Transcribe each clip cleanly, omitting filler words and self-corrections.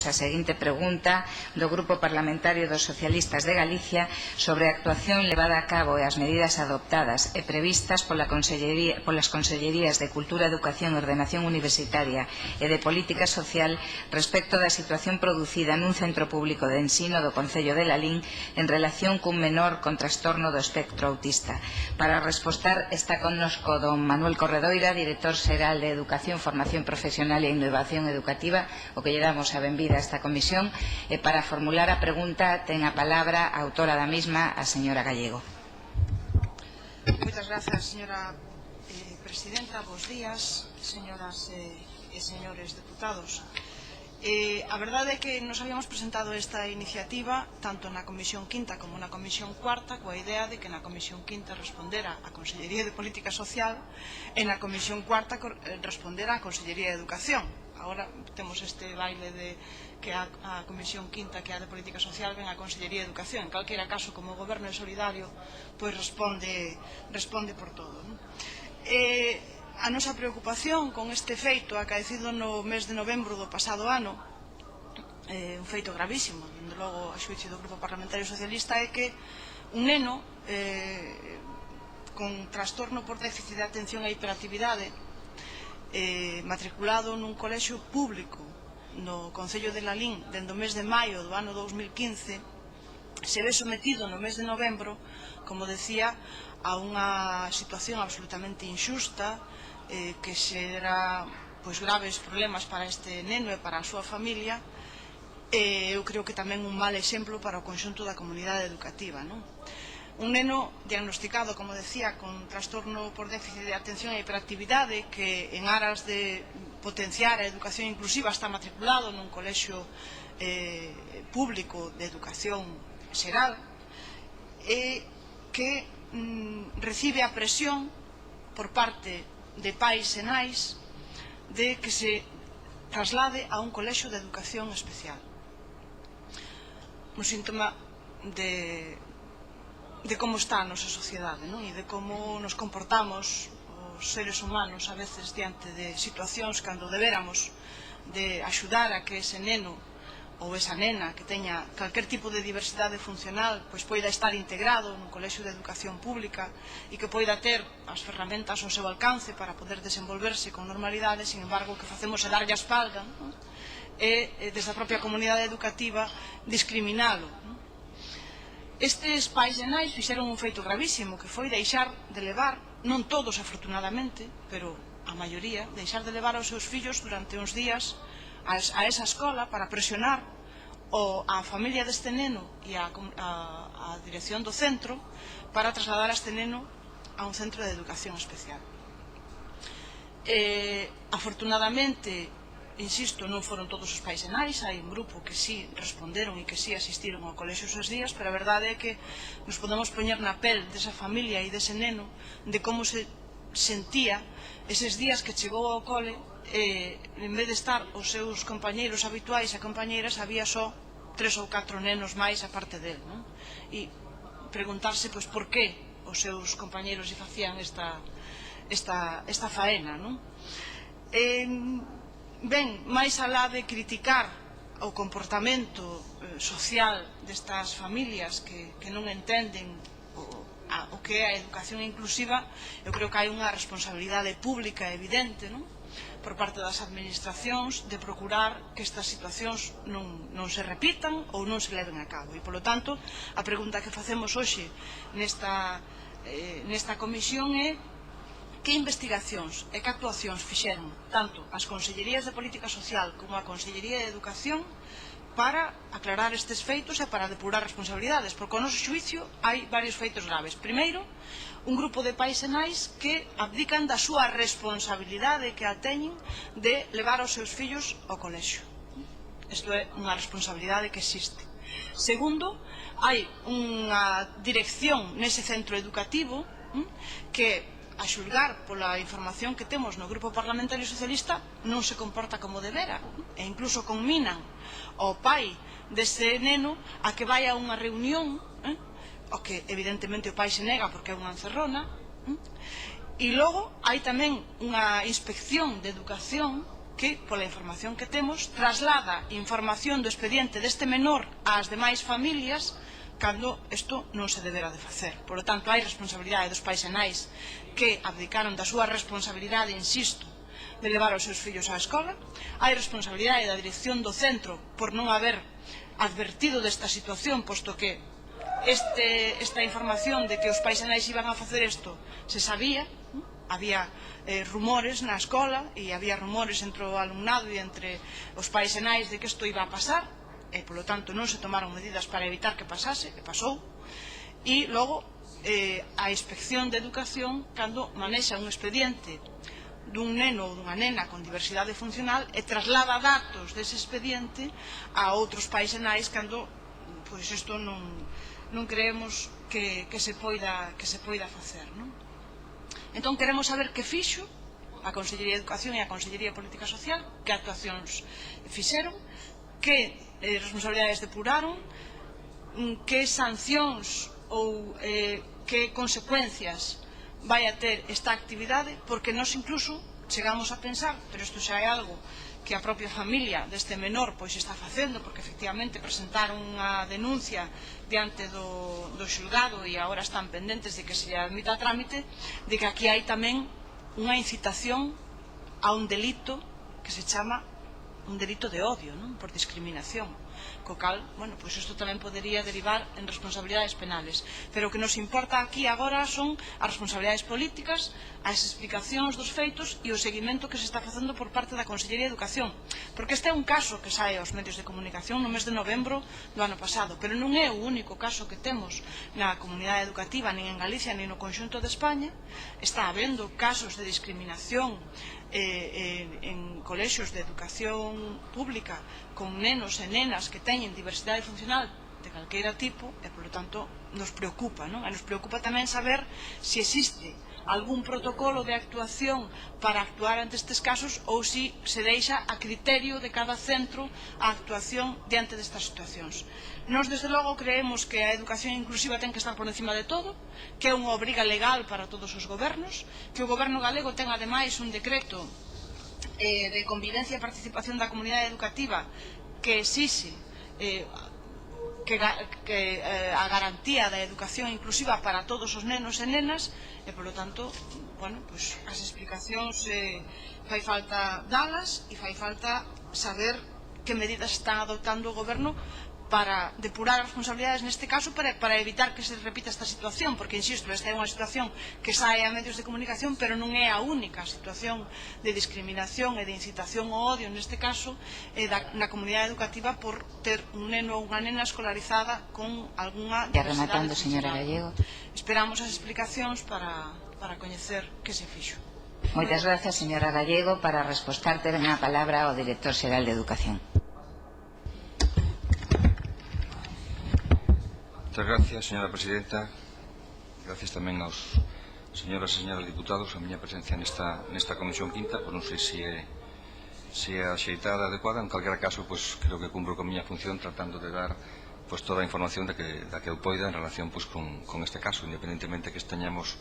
A seguinte pregunta do Grupo Parlamentario dos Socialistas de Galicia sobre a actuación levada a cabo e as medidas adoptadas e previstas polas Consellerías de Cultura, Educación e Ordenación Universitaria e de Política Social respecto da situación producida nun centro público de ensino do Concello de Lalín en relación cun menor con trastorno do espectro autista. Para respostar está connosco don Manuel Corredoira, director xeral de Educación, Formación Profesional e Innovación Educativa, o que lle damos a benvida a esta comisión, e para formular a pregunta ten a palabra a autora da misma, a señora Gallego. Moitas grazas, señora presidenta. Bos días, señoras e señores deputados. A verdade é que nos habíamos presentado esta iniciativa tanto na Comisión Quinta como na Comisión Cuarta coa idea de que na Comisión Quinta respondera a Consellería de Política Social e na Comisión Cuarta respondera a Consellería de Educación. Agora temos este baile de que a Comisión Quinta, que é a de Política Social, ven a Consellería de Educación. En calquera caso, como o Goberno é solidario, pois responde por todo, non? A nosa preocupación con este feito acaecido no mes de novembro do pasado ano, un feito gravísimo, dende logo a xuízo do Grupo Parlamentario Socialista, é que un neno con trastorno por déficit de atención e hiperactividade matriculado nun colexio público no Concello de Lalín dende o mes de maio do ano 2015 se ve sometido no mes de novembro, como decía, a unha situación absolutamente injusta que xera graves problemas para este neno e para a súa familia. Eu creo que tamén un mal exemplo para o conxunto da comunidade educativa, non? Un neno diagnosticado, como decía, con trastorno por déficit de atención e hiperactividade que en aras de potenciar a educación inclusiva está matriculado nun colexio público de educación xeral e que recibe a presión por parte de pais e nais de que se traslade a un colexio de educación especial. Un síntoma de como está a nosa sociedade, non? E de como nos comportamos os seres humanos a veces diante de situacións cando deberamos de axudar a que ese neno ou esa nena que teña calquer tipo de diversidade funcional pois poida estar integrado nun colexio de educación pública e que poida ter as ferramentas ao seu alcance para poder desenvolverse con normalidade. Sin embargo, o que facemos é darlle a espalda, non? E desde a propia comunidade educativa discriminalo, non? Estes pais e nais fixeron un feito gravísimo, que foi deixar de levar, non todos afortunadamente, pero a maioría, deixar de levar aos seus fillos durante uns días a esa escola para presionar a familia deste neno e a dirección do centro para trasladar a este neno a un centro de educación especial. Afortunadamente, insisto, non foron todos os pais e nais, hai un grupo que sí responderon e que sí asistiron ao colexio esos días, pero a verdade é que nos podemos poñer na pel desa familia e dese neno, de como se sentía eses días que chegou ao cole e en vez de estar os seus compañeiros habituais e compañeiras había só 3 ou 4 nenos máis a parte del, non? E preguntarse pois por que os seus compañeiros lle facían esta faena, non? Ben, máis alá de criticar o comportamento social destas familias que non entenden o que é a educación inclusiva, eu creo que hai unha responsabilidade pública evidente, non? Por parte das administracións de procurar que estas situacións non se repitan ou non se leven a cabo. E, polo tanto, a pregunta que facemos hoxe nesta comisión é que investigacións e que actuacións fixeron tanto as Consellerías de Política Social como a Consellería de Educación para aclarar estes feitos e para depurar responsabilidades, porque ao noso xuicio hai varios feitos graves. Primeiro, un grupo de pais e nais que abdican da súa responsabilidade que a teñen de levar os seus fillos ao colexio. Isto é unha responsabilidade que existe. Segundo, hai unha dirección nese centro educativo que, a xulgar pola información que temos no Grupo Parlamentario Socialista, non se comporta como debera e incluso conminan ao pai dese neno a que vai a unha reunión, o que evidentemente o pai se nega porque é unha encerrona. E logo hai tamén unha inspección de educación que, pola información que temos, traslada información do expediente deste menor ás demais familias cando isto non se debera de facer. Por lo tanto, hai responsabilidade dos pais e nais que abdicaron da súa responsabilidade, insisto, de levar os seus fillos á escola. Hai responsabilidade da dirección do centro por non haber advertido desta situación, posto que esta información de que os pais e nais iban a facer isto se sabía, había rumores na escola e había rumores entre o alumnado e entre os pais e nais de que isto iba a pasar e, polo tanto, non se tomaron medidas para evitar que pasase, e pasou. E logo a Inspección de Educación, cando manexa un expediente dun neno ou dunha nena con diversidade funcional e traslada datos dese expediente a outros pais e nais cando isto non creemos que se poida facer, non? Entón queremos saber que fixo a Consellería de Educación e a Consellería de Política Social, que actuacións fixeron, que responsabilidades depuraron, que sancións ou que consecuencias vai a ter esta actividade, porque nós incluso chegamos a pensar, pero isto xa é algo que a propia familia deste menor pois está facendo, porque efectivamente presentaron unha denuncia diante do xulgado e agora están pendentes de que se lle admita a trámite, de que aquí hai tamén unha incitación a un delito que se chama un delito de odio, non? Por discriminación, co cal, bueno, pois isto tamén podería derivar en responsabilidades penales, pero o que nos importa aquí agora son as responsabilidades políticas, as explicacións dos feitos e o seguimento que se está facendo por parte da Consellería de Educación, porque este é un caso que sae aos medios de comunicación no mes de novembro do ano pasado, pero non é o único caso que temos na comunidade educativa, nin en Galicia, nin no conxunto de España. Está habendo casos de discriminación en colexios de educación pública con nenos e nenas que teñen diversidade funcional de calqueira tipo e, polo tanto, nos preocupa, non? E nos preocupa tamén saber se existe algún protocolo de actuación para actuar ante estes casos ou se deixa a criterio de cada centro a actuación diante destas situacións. Nós, desde logo, creemos que a educación inclusiva ten que estar por encima de todo, que é unha obriga legal para todos os gobernos, que o goberno galego ten, ademais, un decreto de convivencia e participación da comunidade educativa que exixe a garantía da educación inclusiva para todos os nenos e nenas e, polo tanto, bueno, pois as explicacións fai falta dalas e fai falta saber que medidas está adoptando o goberno para depurar as responsabilidades neste caso para evitar que se repita esta situación, porque, insisto, esta é unha situación que sae a medios de comunicación, pero non é a única situación de discriminación e de incitación ao odio, neste caso, na comunidade educativa por ter un neno ou unha nena escolarizada con algunha diversidade funcional. Esperamos as explicacións para coñecer que se fixo. Moitas grazas, señora Gallego. Para responder ten a palabra o director xeral de Educación. Muchas gracias, señora presidenta. Gracias tamén aos señoras e señores diputados a miña presencia nesta comisión quinta, non sei se é axeitada, adecuada. En calquera caso, creo que cumpro con miña función tratando de dar toda a información da que eu poida en relación con este caso, independentemente que esteñamos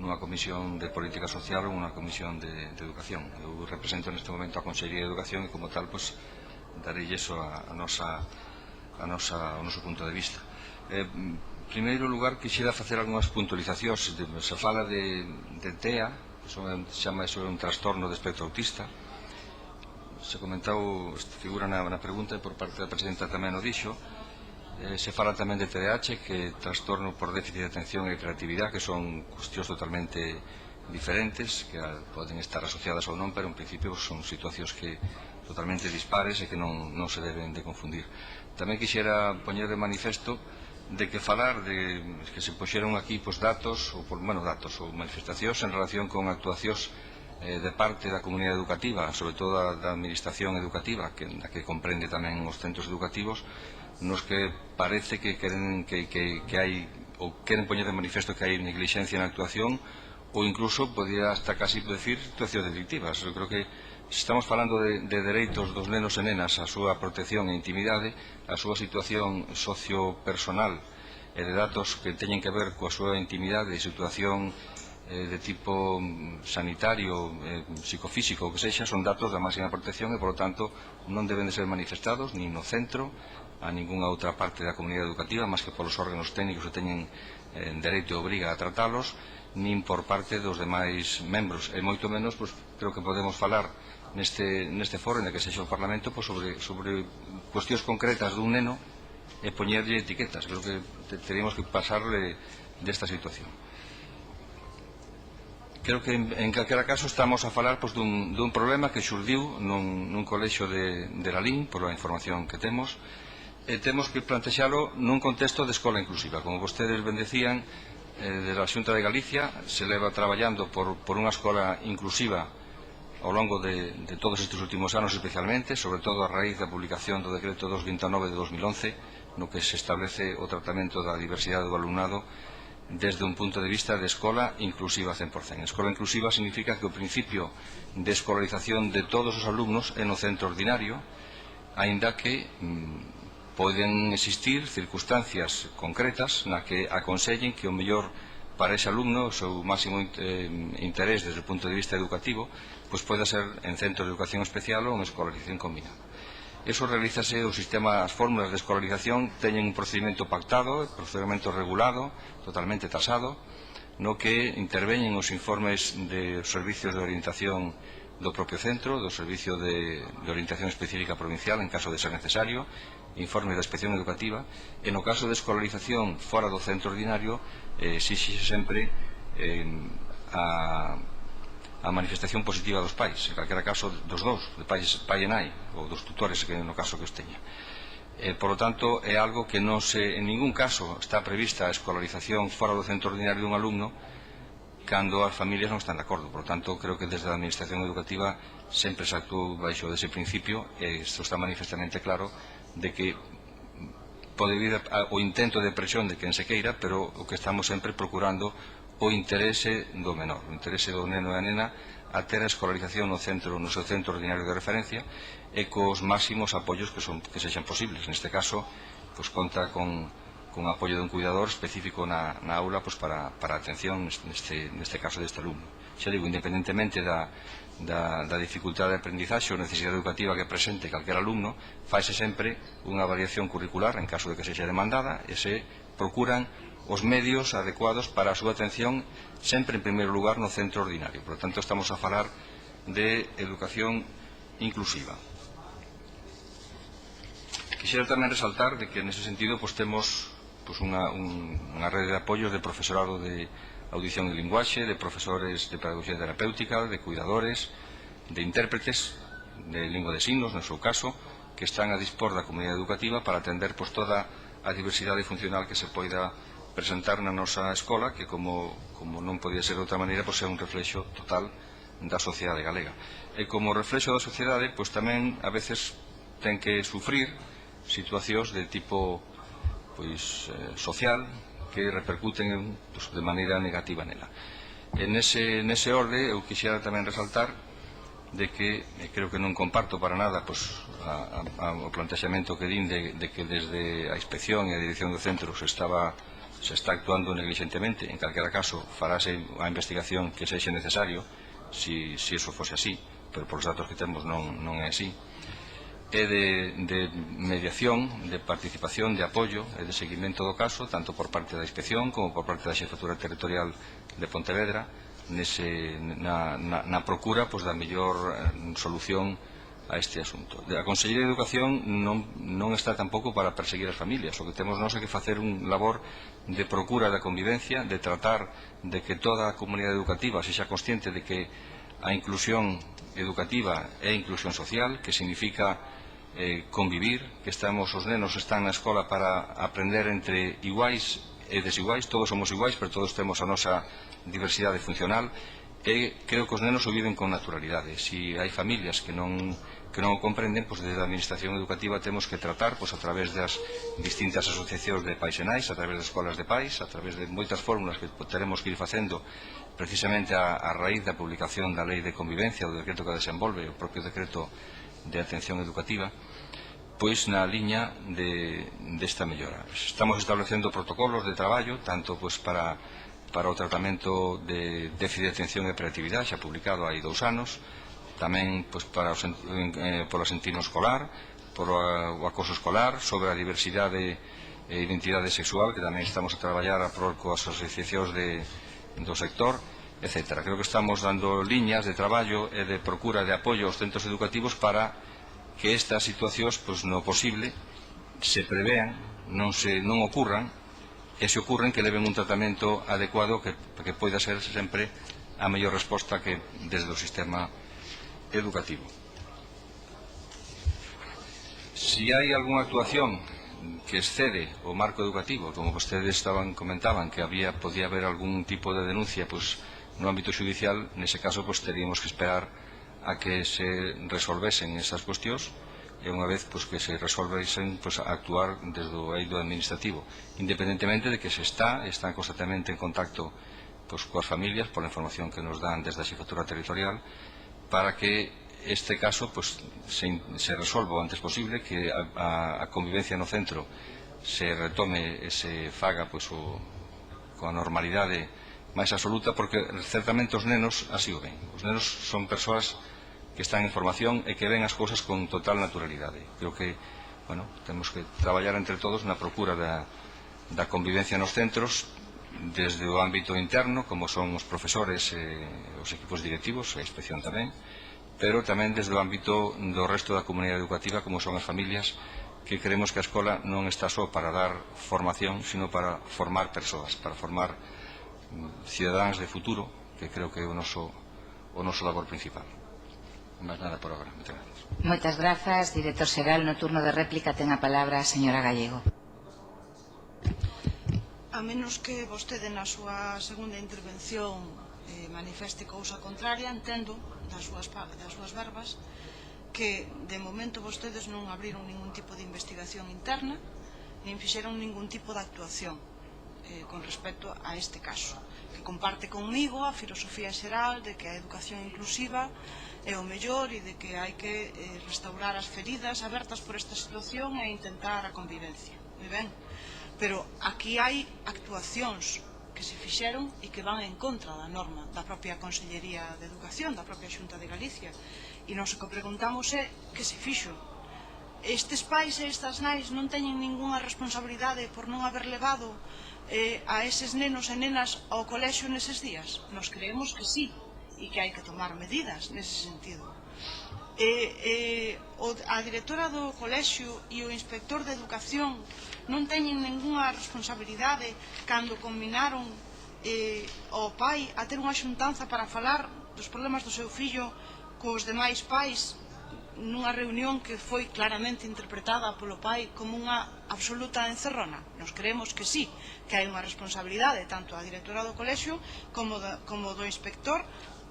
nunha comisión de política social ou nunha comisión de educación. Eu represento neste momento a Consellería de Educación e, como tal, darei iso o noso punto de vista. En primeiro lugar, quixera facer algunhas puntualizacións. Se fala de TEA, que se chama un trastorno de espectro autista. Se comentou, figura na pregunta e por parte da presidenta tamén o dixo. Se fala tamén de TDAH, que é trastorno por déficit de atención e creatividade, que son cuestións totalmente diferentes, que poden estar asociadas ou non, pero en principio son situacións que totalmente dispares e que non se deben de confundir. Tamén quixera poñer de manifesto de que falar de que se puxeron aquí datos ou manifestacións en relación con actuacións de parte da comunidade educativa, sobre todo da administración educativa, que comprende tamén os centros educativos, nos que parece que queren poñer de manifesto que hai neglixencia na actuación ou incluso podría hasta casi decir situacións delictivas. Eu creo que estamos falando de dereitos dos nenos e nenas, a súa protección e intimidade, a súa situación sociopersonal e de datos que teñen que ver coa súa intimidade e situación de tipo sanitario, psicofísico, o que sexa, son datos da máxima protección e, por lo tanto, non deben de ser manifestados nin no centro, a ningunha outra parte da comunidade educativa, máis que polos órganos técnicos que teñen dereito e obriga a tratalos, nin por parte dos demais membros. E moito menos, creo que podemos falar neste foro, en que sexa o Parlamento, sobre cuestións concretas dun neno e poñerlle etiquetas. Creo que teríamos que pasarle desta situación. Creo que en calquera caso estamos a falar dun problema que xurdiu nun colexio de Lalín, por a información que temos, e temos que plantexalo nun contexto de escola inclusiva. Como vostedes ben decían, de la Xunta de Galicia se leva traballando por unha escola inclusiva ao longo de todos estes últimos anos, especialmente, sobre todo a raíz da publicación do Decreto 229 de 2011, no que se establece o tratamento da diversidade do alumnado desde un punto de vista de escola inclusiva 100%. Escola inclusiva significa que o principio de escolarización de todos os alumnos é no centro ordinario, aínda que poden existir circunstancias concretas na que aconsellen que o mellor para ese alumno, o seu máximo interés desde o punto de vista educativo, pois poida ser en centro de educación especial ou en escolarización combinada. Eso realízase, o sistema, as fórmulas de escolarización teñen un procedimento pactado, un procedimento regulado, totalmente tasado, no que interveñen os informes de servicios de orientación do propio centro, do Servicio de Orientación Específica Provincial, en caso de ser necesario, informe da Inspección Educativa, e no caso de escolarización fora do centro ordinario, exixe sempre a manifestación positiva dos pais, en calquera caso dos dous, de pai e nai, ou dos tutores, que no caso que os teña. Por lo tanto, é algo que en ningún caso está prevista a escolarización fora do centro ordinario dun alumno cando as familias non están de acordo. Por lo tanto, creo que desde a Administración Educativa sempre se actuou baixo dese principio, e isto está manifestamente claro de que pode vir o intento de presión de quen se queira, pero o que estamos sempre procurando o interese do menor, o interese do neno e a nena a ter a escolarización no seu centro ordinario de referencia e cos máximos apoios que sexan posibles. Neste caso, conta con apoio dun cuidador específico na aula para a atención neste caso deste alumno. Xa digo, independentemente da dificultade de aprendizaxe ou necesidade educativa que presente calquer alumno, faise sempre unha variación curricular en caso de que sexa demandada e se procuran os medios adecuados para a súa atención sempre en primeiro lugar no centro ordinario. Por lo tanto, estamos a falar de educación inclusiva. Quixera tamén resaltar de que nese sentido temos unha rede de apoios de profesorado de audición e linguaxe, de profesores de pedagogía terapéutica, de cuidadores, de intérpretes de lingua de signos, no seu caso, que están a dispor da comunidade educativa para atender toda a diversidade funcional que se poida presentar na nosa escola, que como non podía ser de outra maneira, é un reflexo total da sociedade galega. E como reflexo da sociedade, tamén a veces ten que sufrir situacións de tipo social que repercuten de maneira negativa nela. En ese orde, eu quixera tamén resaltar de que creo que non comparto para nada o plantexamento que din de que desde a inspección e a dirección do centro se está actuando negligentemente. En calquera caso, farase a investigación que sexe necesario, si eso fose así, pero por os datos que temos non é así. E de mediación, de participación, de apoio e de seguimento do caso, tanto por parte da inspección como por parte da Xefatura Territorial de Pontevedra, na procura da mellor solución a este asunto. A Consellería de Educación non está tampouco para perseguir as familias. O que temos nós é que facer un labor de procura da convivencia, de tratar de que toda a comunidade educativa sexa consciente de que a inclusión educativa é inclusión social, que significa convivir, que os nenos están na escola para aprender entre iguais e desiguais. Todos somos iguais, pero todos temos a nosa diversidade funcional, e creo que os nenos o viven con naturalidade. Se hai familias que non o comprenden, desde a Administración Educativa temos que tratar a través das distintas asociacións de pais e nais, a través das escolas de pais, a través de moitas fórmulas que teremos que ir facendo precisamente a raíz da publicación da Lei de Convivencia, do decreto que desenvolve o propio decreto de atención educativa, na liña desta mellora. Estamos establecendo protocolos de traballo, tanto para para o tratamento de déficit de atención e hiperactividade, xa publicado hai 2 anos, tamén para polo ensino escolar, por o acoso escolar, sobre a diversidade e identidade sexual, que tamén estamos a traballar a prol coas asociacións do sector, etc. Creo que estamos dando liñas de traballo e de procura de apoio aos centros educativos para que estas situacións, no posible, se prevean, non ocurran, e se ocurren que leven un tratamento adecuado que poida ser sempre a mellor resposta que desde o sistema educativo. Si hai algunha actuación que excede o marco educativo, como vostedes comentaban, que podía haber algún tipo de denuncia no ámbito judicial, nese caso teríamos que esperar a que se resolvesen esas cuestións e unha vez que se resolvesen actuar desde o eido administrativo, independentemente de que están constantemente en contacto coas familias, pola información que nos dan desde a xefatura territorial, para que este caso se resolva o antes posible, que a convivencia no centro se retome e se faga coa normalidade máis absoluta, porque certamente os nenos así o ven. Os nenos son persoas que están en formación e que ven as cousas con total naturalidade. Creo que temos que traballar entre todos na procura da convivencia nos centros, desde o ámbito interno, como son os profesores e os equipos directivos, a inspección tamén, pero tamén desde o ámbito do resto da comunidade educativa, como son as familias, que creemos que a escola non está só para dar formación, sino para formar persoas, para formar cidadáns de futuro, que creo que é o noso labor principal. Máis nada por agora. Moitas gracias. Moitas grazas. Director xeral, no turno de réplica ten a palabra a señora Gallego. A menos que vostede na súa segunda intervención manifeste cousa contraria, entendo das súas verbas que de momento vostedes non abriron ningún tipo de investigación interna nin fixeron ningún tipo de actuación con respecto a este caso, que comparte conmigo a filosofía xeral de que a educación inclusiva é o mellor e de que hai que restaurar as feridas abertas por esta situación e intentar a convivencia. Moi ben, pero aquí hai actuacións que se fixeron e que van en contra da norma da propia Consellería de Educación, da propia Xunta de Galicia, e nós o que preguntamos é que se fixo. Estes pais e estas nais non teñen ningunha responsabilidade por non haber levado a eses nenos e nenas ao colexio neses días? Nos creemos que sí, e que hai que tomar medidas nese sentido. A directora do colexio e o inspector de educación non teñen ningunha responsabilidade cando combinaron ao pai a ter unha xuntanza para falar dos problemas do seu fillo cos demais pais nunha reunión que foi claramente interpretada polo pai como unha absoluta encerrona? Nos creemos que sí, que hai unha responsabilidade tanto a directora do colexio como do inspector,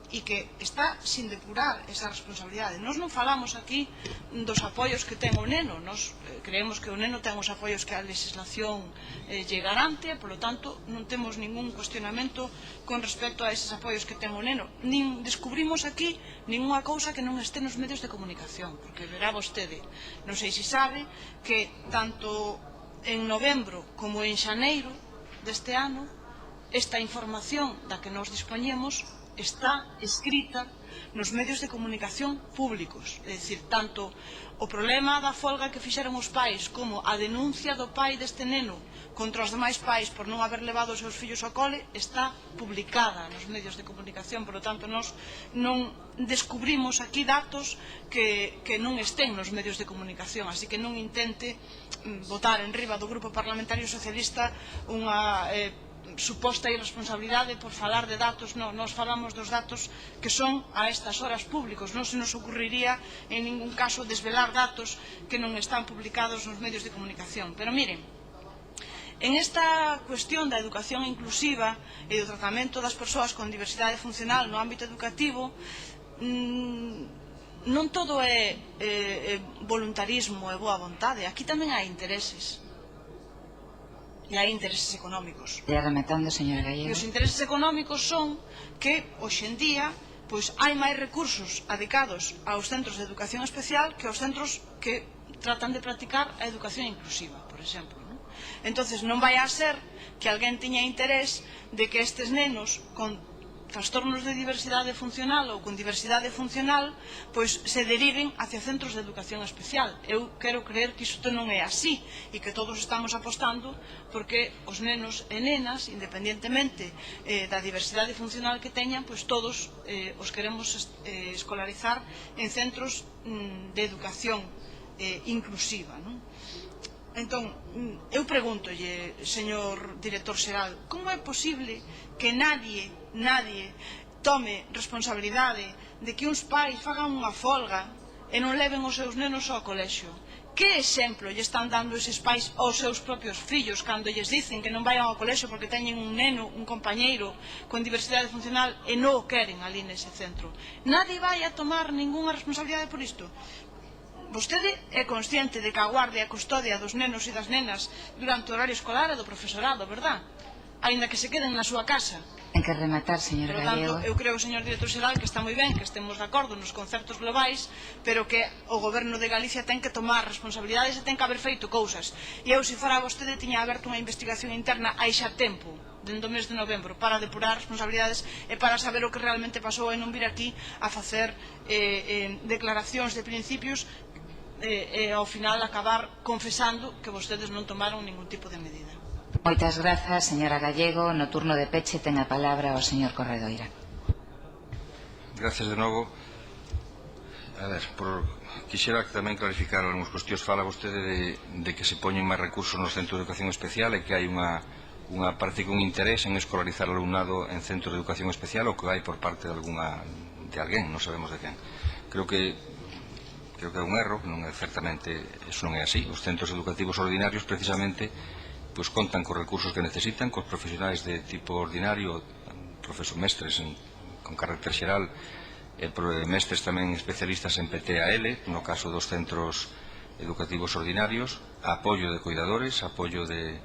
e que está sin depurar esa responsabilidade. Nós non falamos aquí dos apoios que ten o neno, nós creemos que o neno ten os apoios que a legislación lle garante, polo tanto non temos ningún cuestionamento con respecto a eses apoios que ten o neno, nin descubrimos aquí ninguna cousa que non este nos medios de comunicación, porque verá vostede, non sei se sabe que tanto en novembro como en xaneiro deste ano esta información da que nos dispoñemos está escrita nos medios de comunicación públicos. É dicir, tanto o problema da folga que fixeron os pais como a denuncia do pai deste neno contra os demais pais por non haber levado os seus fillos ao cole está publicada nos medios de comunicación. Por lo tanto, nós non descubrimos aquí datos que non estén nos medios de comunicación, así que non intente botar en riba do Grupo Parlamentario Socialista unha suposta irresponsabilidade por falar de datos. Non, nós falamos dos datos que son a estas horas públicos. Non se nos ocurriría en ningún caso desvelar datos que non están publicados nos medios de comunicación. Pero miren, en esta cuestión da educación inclusiva e do tratamento das persoas con diversidade funcional no ámbito educativo, non todo é voluntarismo e boa vontade. Aquí tamén hai intereses. E hai intereses económicos. E rematando, señora Gallego. E os intereses económicos son que, hoxe en día, hai máis recursos adicados aos centros de educación especial que aos centros que tratan de practicar a educación inclusiva, por exemplo, non? Entonces non vai a ser que alguén teña interés de que estes nenos con trastornos de diversidade funcional ou con diversidade funcional pois se deriven hacia centros de educación especial. Eu quero creer que isto non é así e que todos estamos apostando porque os nenos e nenas, independentemente da diversidade funcional que teñan, pois todos os queremos escolarizar en centros de educación inclusiva, non? Entón, eu pregúntolle, señor director xeral, como é posible que nadie tome responsabilidade de que uns pais fagan unha folga e non leven os seus nenos ao colexio? Que exemplo lle están dando eses pais aos seus propios fillos cando lles dicen que non vayan ao colexio porque teñen un neno, un compañeiro con diversidade funcional e non o queren ali nese centro? Nadie vai a tomar ningunha responsabilidade por isto. Vostede é consciente de que a guardia e a custodia dos nenos e das nenas durante o horario escolar é do profesorado, verdad? Aínda que se queden na súa casa. Ten que rematar, señor Gallego. Por lo tanto, eu creo, señor director xeral, que está moi ben que estemos de acordo nos conceptos globais, pero que o goberno de Galicia ten que tomar responsabilidades e ten que haber feito cousas. E eu, se fora vostede, tiña aberto unha investigación interna hai xa tempo, dentro do mes de novembro, para depurar responsabilidades e para saber o que realmente pasou e non vir aquí a facer declaracións de principios e ao final acabar confesando que vostedes non tomaron ningún tipo de medida. Moitas grazas, señora Gallego. No turno de peche ten a palabra o señor Corredoira. Gracias de novo. A ver, quixera tamén clarificar algúns cuestións. Fala vostede de que se poñen máis recursos nos centros de educación especial e que hai unha parte con interés en escolarizar al alumnado en centros de educación especial ou que hai por parte de alguén, non sabemos de quen. Creo que é un erro, certamente eso non é así. Os centros educativos ordinarios precisamente pois contan cos recursos que necesitan, cos profesionais de tipo ordinario, mestres con carácter xeral, mestres tamén especialistas en PTAL, no caso dos centros educativos ordinarios, apoio de cuidadores, apoio de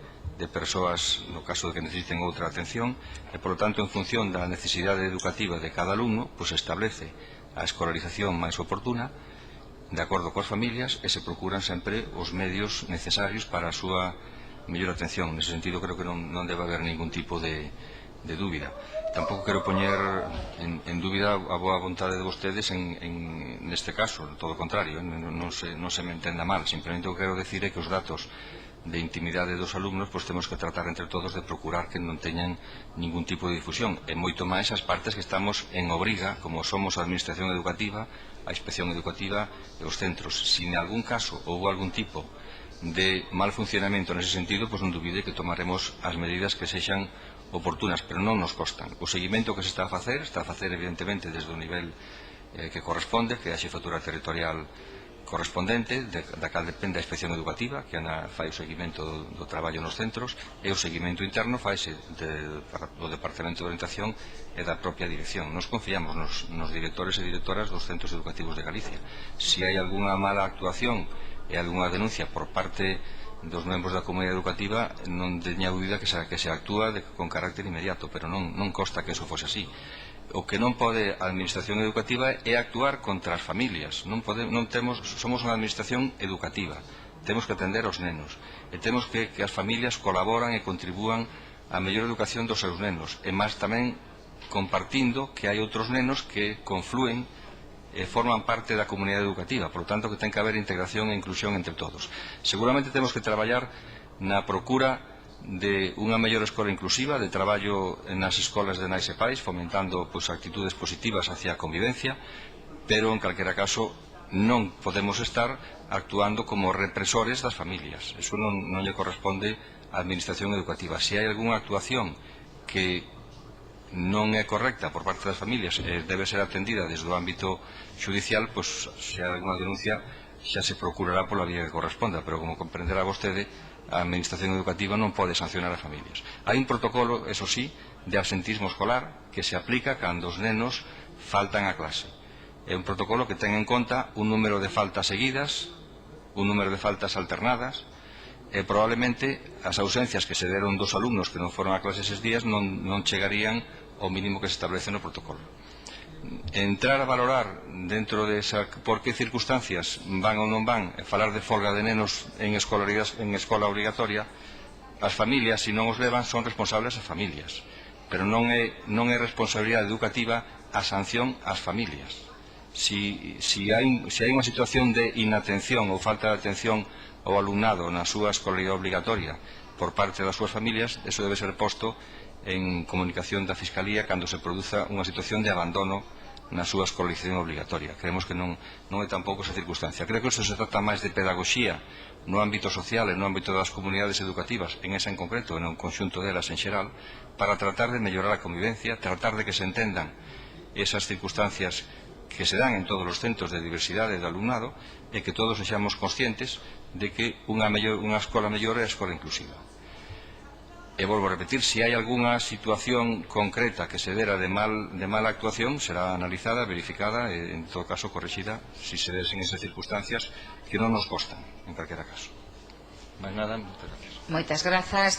persoas no caso de que necesiten outra atención, e, por lo tanto, en función da necesidade educativa de cada alumno, pois se establece a escolarización máis oportuna de acordo coas familias e se procuran sempre os medios necesarios para a súa mellor atención. Nese sentido, creo que non debe haber ningún tipo de dúbida. Tampouco quero poñer en dúbida a boa vontade de vostedes neste caso, todo o contrario, non se me entenda mal. Simplemente o que quero decir é que os datos de intimidade dos alumnos pois temos que tratar entre todos de procurar que non teñan ningún tipo de difusión, e moito máis as partes que estamos en obriga, como somos a Administración Educativa, a Inspección Educativa e os centros. Se en algún caso houve algún tipo de mal funcionamento nese sentido, pois non dubide que tomaremos as medidas que sexan oportunas, pero non nos costan. O seguimento que se está a facer evidentemente desde o nivel que corresponde, que é a xefatura territorial correspondente, da cal depende a Inspección Educativa, que fai o seguimento do traballo nos centros, e o seguimento interno faise do Departamento de Orientación e da propia dirección. Nos confiamos nos directores e directoras dos centros educativos de Galicia. Se hai algunha mala actuación e algunha denuncia por parte dos membros da comunidade educativa, non teña dúbida que se actúa con carácter inmediato, pero non consta que eso fose así. O que non pode a Administración Educativa é actuar contra as familias. Somos unha Administración educativa, temos que atender aos nenos e temos que as familias colaboran e contribúan á mellor educación dos seus nenos, e máis tamén compartindo que hai outros nenos que conflúen e forman parte da comunidade educativa, por lo tanto que ten que haber integración e inclusión entre todos. Seguramente temos que traballar na procura de unha mellor escola inclusiva, de traballo nas escolas de nais e pais, fomentando actitudes positivas hacia a convivencia, pero en calquera caso non podemos estar actuando como represores das familias. Eso non lle corresponde á Administración Educativa. Se hai algunha actuación que non é correcta por parte das familias e debe ser atendida desde o ámbito judicial, pois se hai alguna denuncia xa se procurará pola vía que corresponda, pero como comprenderá vostede, a Administración Educativa non pode sancionar as familias. Hai un protocolo, eso sí, de absentismo escolar que se aplica cando os nenos faltan a clase. É un protocolo que ten en conta un número de faltas seguidas, un número de faltas alternadas, e probablemente as ausencias que se deron dos alumnos que non foron a clase eses días non chegarían ao mínimo que se establece no protocolo. entrar a valorar dentro de por que circunstancias van ou non van, e falar de folga de nenos en escola obrigatoria, as familias, se non os levan, son responsables as familias, pero non é responsabilidade educativa a sanción ás familias. Si hai unha situación de inatención ou falta de atención ao alumnado na súa escolaridade obligatoria por parte das súas familias, eso debe ser posto en comunicación da Fiscalía cando se produza unha situación de abandono na súa escolarización obligatoria. Creemos que non é tampouco esa circunstancia. Creo que isto se trata máis de pedagogía no ámbito social e no ámbito das comunidades educativas, en esa en concreto, en un conxunto delas en xeral, para tratar de mellorar a convivencia, tratar de que se entendan esas circunstancias que se dan en todos os centros de diversidade de alumnado e que todos sexamos conscientes de que unha escola mellor é a escola inclusiva. E volvo a repetir, se hai algunha situación concreta que se dera de mala actuación, será analizada, verificada e, en todo caso, corrixida se se desen esas circunstancias que non nos costan, en calquera caso. Mais nada, moitas gracias. Moitas grazas.